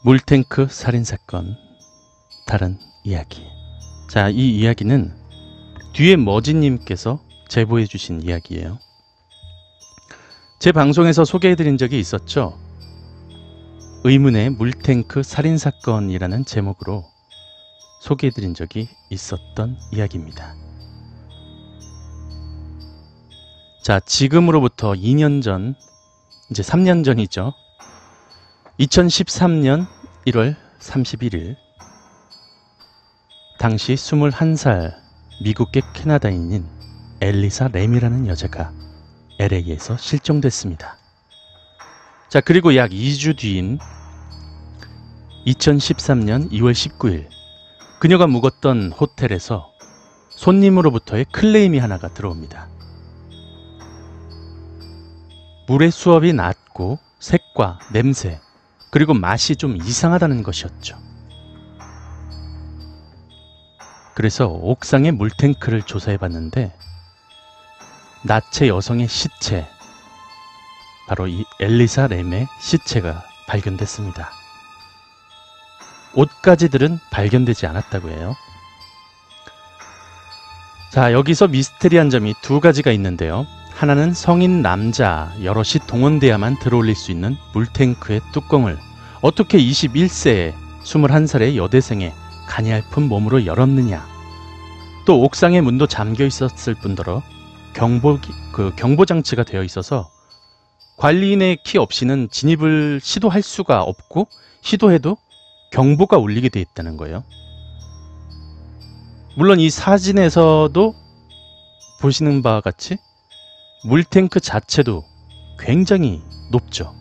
물탱크 살인사건 다른 이야기. 자, 이 이야기는 뒤에 머지님께서 제보해 주신 이야기예요. 제 방송에서 소개해드린 적이 있었죠. 의문의 물탱크 살인사건이라는 제목으로 소개해드린 적이 있었던 이야기입니다. 자, 지금으로부터 2년 전, 이제 3년 전이죠. 2013년 1월 31일 당시 21살 미국계 캐나다인인 엘리사 램이라는 여자가 LA에서 실종됐습니다. 자, 그리고 약 2주 뒤인 2013년 2월 19일 그녀가 묵었던 호텔에서 손님으로부터의 클레임이 하나가 들어옵니다. 물의 수압이 낮고 색과 냄새 그리고 맛이 좀 이상하다는 것이었죠. 그래서 옥상의 물탱크를 조사해봤는데 나체 여성의 시체, 바로 이 엘리사 램의 시체가 발견됐습니다. 옷가지들은 발견되지 않았다고 해요. 자, 여기서 미스테리한 점이 두 가지가 있는데요. 하나는 성인 남자 여럿이 동원돼야만 들어올릴 수 있는 물탱크의 뚜껑을 어떻게 21세의 21살의 여대생의 가냘픈 몸으로 열었느냐. 또 옥상의 문도 잠겨 있었을 뿐더러 경보장치가 되어 있어서 관리인의 키 없이는 진입을 시도할 수가 없고 시도해도 경보가 울리게 되어 있다는 거예요. 물론 이 사진에서도 보시는 바와 같이 물탱크 자체도 굉장히 높죠.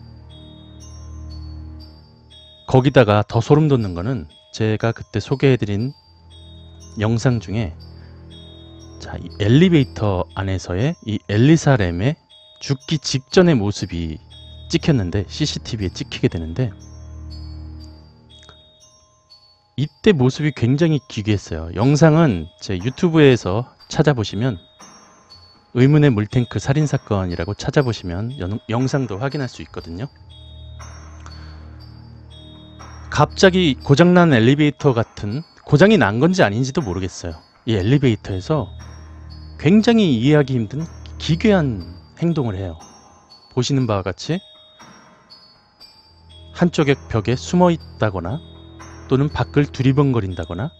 거기다가 더 소름 돋는 거는 제가 그때 소개해드린 영상 중에 자, 이 엘리베이터 안에서의 이 엘리사 램의 죽기 직전의 모습이 찍혔는데 CCTV에 찍히게 되는데 이때 모습이 굉장히 기괴했어요. 영상은 제 유튜브에서 찾아보시면 의문의 물탱크 살인사건이라고 찾아보시면 영상도 확인할 수 있거든요. 갑자기 고장난 엘리베이터 같은, 고장이 난 건지 아닌지도 모르겠어요. 이 엘리베이터에서 굉장히 이해하기 힘든 기괴한 행동을 해요. 보시는 바와 같이 한쪽의 벽에 숨어 있다거나 또는 밖을 두리번거린다거나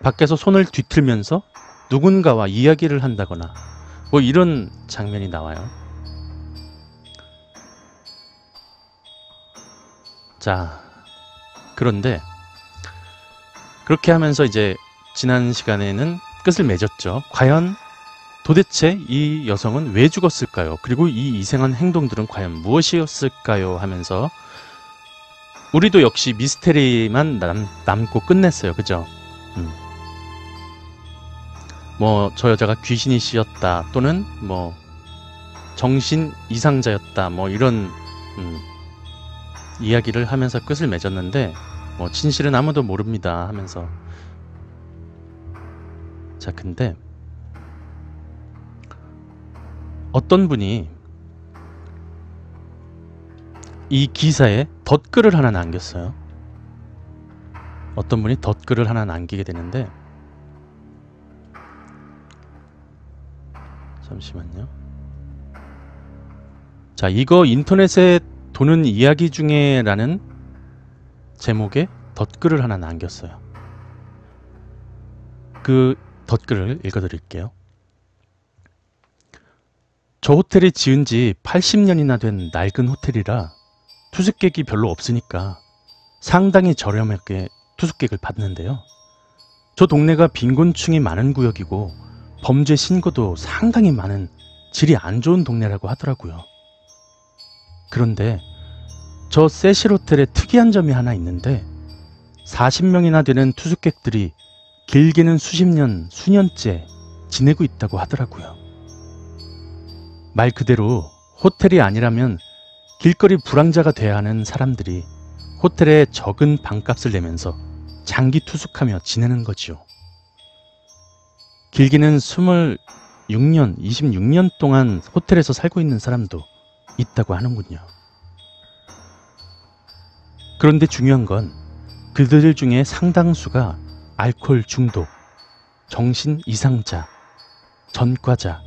밖에서 손을 뒤틀면서 누군가와 이야기를 한다거나 뭐 이런 장면이 나와요. 자, 그런데 그렇게 하면서 이제 지난 시간에는 끝을 맺었죠. 과연 도대체 이 여성은 왜 죽었을까요? 그리고 이 이상한 행동들은 과연 무엇이었을까요? 하면서 우리도 역시 미스테리만 남고 끝냈어요. 그죠? 뭐 저 여자가 귀신이 씌었다 또는 뭐 정신 이상자였다 뭐 이런 이야기를 하면서 끝을 맺었는데 뭐 진실은 아무도 모릅니다 하면서 자, 근데 어떤 분이 이 기사에 덧글을 하나 남겼어요. 어떤 분이 덧글을 하나 남기게 되는데 잠시만요. 자, 이거 인터넷에 도는 이야기 중에 라는 제목의 덧글을 하나 남겼어요. 그 덧글을 읽어드릴게요. 저 호텔이 지은 지 80년이나 된 낡은 호텔이라 투숙객이 별로 없으니까 상당히 저렴하게 투숙객을 받는데요. 저 동네가 빈곤층이 많은 구역이고 범죄 신고도 상당히 많은 질이 안 좋은 동네라고 하더라고요. 그런데 저 세실 호텔에 특이한 점이 하나 있는데 40명이나 되는 투숙객들이 길게는 수십 년, 수년째 지내고 있다고 하더라고요. 말 그대로 호텔이 아니라면 길거리 불황자가 돼야 하는 사람들이 호텔에 적은 방값을 내면서 장기 투숙하며 지내는 거지요. 길게는 26년, 26년 동안 호텔에서 살고 있는 사람도 있다고 하는군요. 그런데 중요한 건 그들 중에 상당수가 알코올 중독, 정신 이상자, 전과자,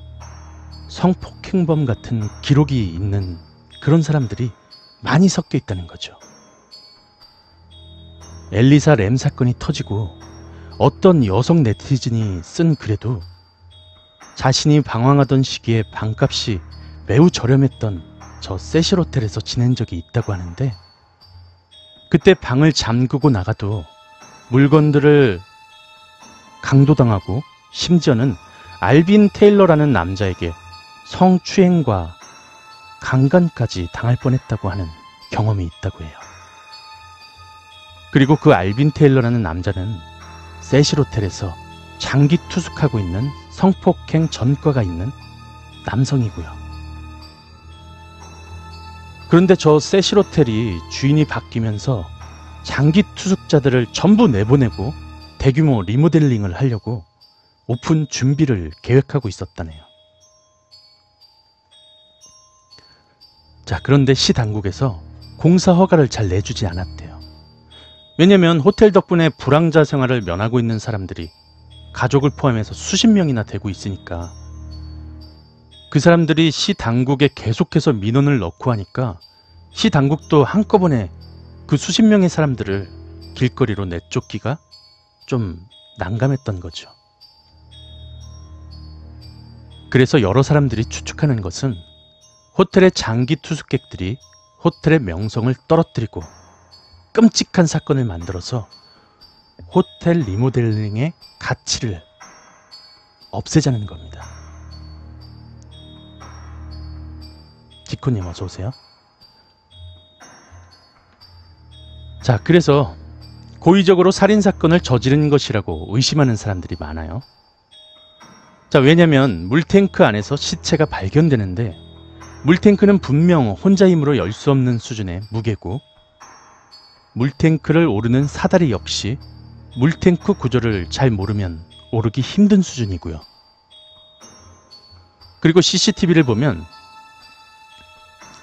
성폭행범 같은 기록이 있는 그런 사람들이 많이 섞여 있다는 거죠. 엘리사 램 사건이 터지고 어떤 여성 네티즌이 쓴 글에도 자신이 방황하던 시기에 방값이 매우 저렴했던 저 세실 호텔에서 지낸 적이 있다고 하는데, 그때 방을 잠그고 나가도 물건들을 강도당하고 심지어는 알빈 테일러라는 남자에게 성추행과 강간까지 당할 뻔했다고 하는 경험이 있다고 해요. 그리고 그 알빈 테일러라는 남자는 세실 호텔에서 장기 투숙하고 있는 성폭행 전과가 있는 남성이고요. 그런데 저 세실 호텔이 주인이 바뀌면서 장기 투숙자들을 전부 내보내고 대규모 리모델링을 하려고 오픈 준비를 계획하고 있었다네요. 자, 그런데 시 당국에서 공사 허가를 잘 내주지 않았대요. 왜냐면 호텔 덕분에 불황자 생활을 면하고 있는 사람들이 가족을 포함해서 수십 명이나 되고 있으니까, 그 사람들이 시 당국에 계속해서 민원을 넣고 하니까 시 당국도 한꺼번에 그 수십 명의 사람들을 길거리로 내쫓기가 좀 난감했던 거죠. 그래서 여러 사람들이 추측하는 것은 호텔의 장기 투숙객들이 호텔의 명성을 떨어뜨리고 끔찍한 사건을 만들어서 호텔 리모델링의 가치를 없애자는 겁니다. 지코님 어서 오세요. 자, 그래서 고의적으로 살인사건을 저지른 것이라고 의심하는 사람들이 많아요. 자, 왜냐면 물탱크 안에서 시체가 발견되는데 물탱크는 분명 혼자 힘으로 열 수 없는 수준의 무게고, 물탱크를 오르는 사다리 역시 물탱크 구조를 잘 모르면 오르기 힘든 수준이고요. 그리고 CCTV를 보면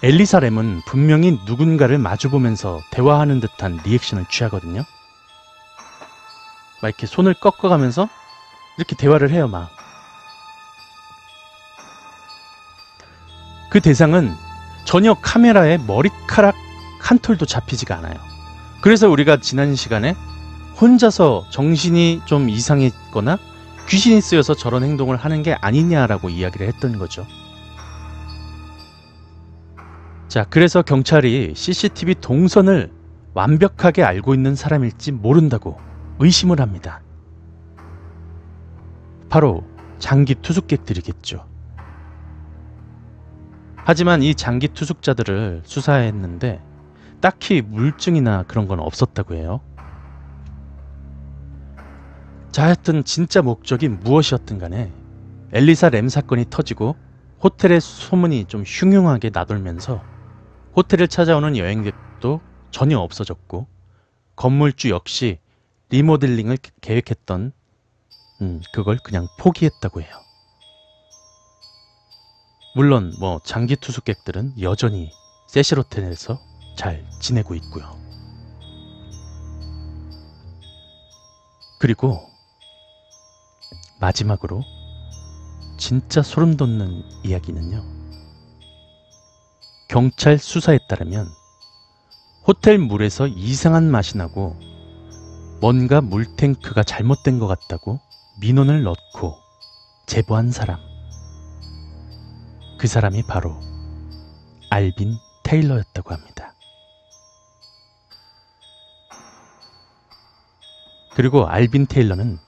엘리사 램은 분명히 누군가를 마주보면서 대화하는 듯한 리액션을 취하거든요. 막 이렇게 손을 꺾어가면서 이렇게 대화를 해요, 막. 그 대상은 전혀 카메라에 머리카락 한 톨도 잡히지가 않아요. 그래서 우리가 지난 시간에 혼자서 정신이 좀 이상했거나 귀신이 쓰여서 저런 행동을 하는 게 아니냐라고 이야기를 했던 거죠. 자, 그래서 경찰이 CCTV 동선을 완벽하게 알고 있는 사람일지 모른다고 의심을 합니다. 바로 장기 투숙객들이겠죠. 하지만 이 장기 투숙자들을 수사했는데 딱히 물증이나 그런 건 없었다고 해요. 자, 하여튼 진짜 목적이 무엇이었든 간에 엘리사 램 사건이 터지고 호텔의 소문이 좀 흉흉하게 나돌면서 호텔을 찾아오는 여행객도 전혀 없어졌고, 건물주 역시 리모델링을 계획했던 그걸 그냥 포기했다고 해요. 물론 뭐 장기 투숙객들은 여전히 세실 호텔에서 잘 지내고 있고요. 그리고 마지막으로 진짜 소름 돋는 이야기는요, 경찰 수사에 따르면 호텔 물에서 이상한 맛이 나고 뭔가 물탱크가 잘못된 것 같다고 민원을 넣고 제보한 사람, 그 사람이 바로 알빈 테일러였다고 합니다. 그리고 알빈 테일러는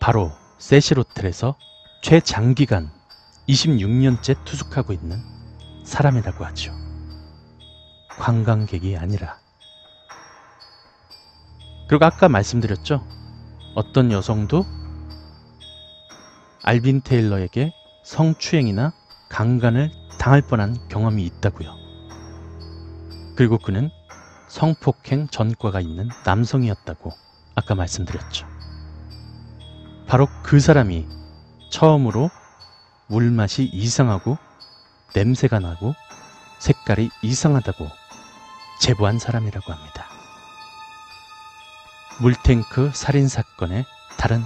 바로 세실 호텔에서 최장기간 26년째 투숙하고 있는 사람이라고 하죠. 관광객이 아니라. 그리고 아까 말씀드렸죠. 어떤 여성도 알빈 테일러에게 성추행이나 강간을 당할 뻔한 경험이 있다고요. 그리고 그는 성폭행 전과가 있는 남성이었다고 아까 말씀드렸죠. 바로 그 사람이 처음으로 물맛이 이상하고 냄새가 나고 색깔이 이상하다고 제보한 사람이라고 합니다. 물탱크 살인사건의 다른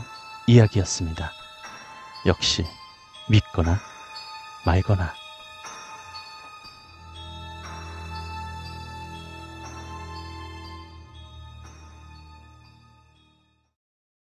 이야기였습니다. 역시 믿거나 말거나.